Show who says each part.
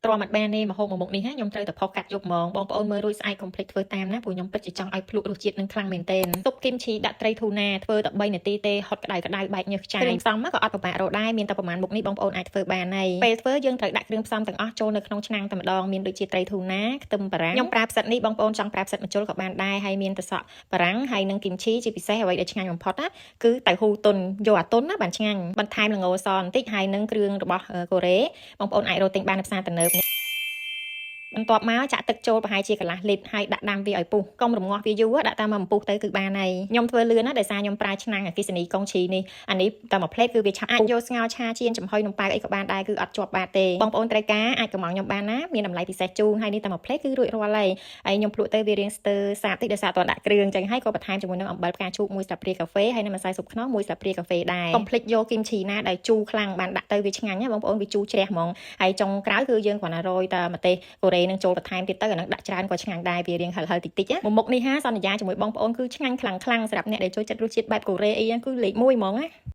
Speaker 1: ទ្រាំអត់បានទេម្ហូបមួយមុខនេះខ្ញុំត្រូវតែផុសកាត់យកហ្មងបងប្អូនមើលរួចស្អែកកុំភ្លេចធ្វើតាមណាព្រោះខ្ញុំពិតជាចង់ឲ្យភ្លក់រសជាតិនឹងខ្លាំងមែនទែនស៊ុបគីមឈីដាក់ត្រីធូណាធ្វើតែ3នាទីទេហត់ក្តៅបែកញើសខ្ចាយគ្រឿងផ្សំក៏អត់ពិបាករកដែរមានតែប្រហែលមុខនេះបងប្អូនអាចធ្វើបានហើយពេលធ្វើយើងត្រូវដាក់គ្រឿងផ្សំទាំងអស់ចូលនៅក្នុងឆ្នាំងតែម្ដងមានដូចជាត្រីធូណាខ្ទឹមបារាំងខ្ញុំប្រើផ្សិតនេះបងប្អូនចង់ប្រើផ្សិតម្ជុលក៏បានដែរហើយមានតែសក់បារាំងហើយនឹងគីមឈីជាពិសេសអ្វីដែលឆ្ងាញ់បំផុតណាគឺតៅហ៊ូទុនយកអាទុនណាបានឆ្ងាញ់បន្ថែមល្ងសបន្តិចហើយនឹងគ្រឿងរបស់កូរ៉េបងប្អូនអាចរកទិញបាននៅផ្សារទំនើបបន្ទាប់មកចាក់ទឹកចូលប្រហែលជាកន្លះលីត្រហើយដាក់ដាំវាឲ្យពុះកុំរងាស់វាយូរដាក់តាមមកពុះទៅគឺបានហើយខ្ញុំធ្វើលឿនណាដោយសារខ្ញុំប្រើឆ្នាំងអគ្គិសនីកុងឈីនេះអានេះតែមួយផ្លេតគឺវាឆាប់អាចយកស្ងោរឆាជៀនចំហុយនំប៉័ងអីក៏បានដែរគឺអត់ជាប់បាតទេបងប្អូនត្រូវការអាចកំងខ្ញុំបានណាមានតម្លៃពិសេសជូនហើយនេះតែមួយផ្លេតគឺរួចរាល់ហើយខ្ញុំភ្លក់ទៅវារៀងស្ទើរសាបតិចដោយសារតើដាក់គ្រឿងអញ្ចឹងហើយក៏បន្ថែមជាមួយនឹងអំបិលផ្កាឈូក1ស្លាបព្រាកាហ្វេហើយនឹងម្សៅស៊ុបខ្នុរ1ស្លាបព្រាកាហ្វេដែរកុំភ្លេចយកគីមឈីណាដែលជូរខ្លាំងបានដាក់ទៅវាឆ្ងាញ់ណាបងប្អូនវាជូរជ្រះហ្មងហើយចុងក្រោយគឺយើងគ្រាន់តែរយតែម្ទេសកូរ៉េនឹងចូលបន្ថែមទៀតទៅអានឹងដាក់ច្រើនក៏ឆ្ងាញ់ដែរវារៀងហឹលតិចណាមុខនេះហាសន្យាជាមួយបងប្អូនគឺឆ្ងាញ់ខ្លាំងសម្រាប់អ្នកដែលចូលចិត្តរសជាតិបែបកូរ៉េអីគឺលេខ1ហ្មងណា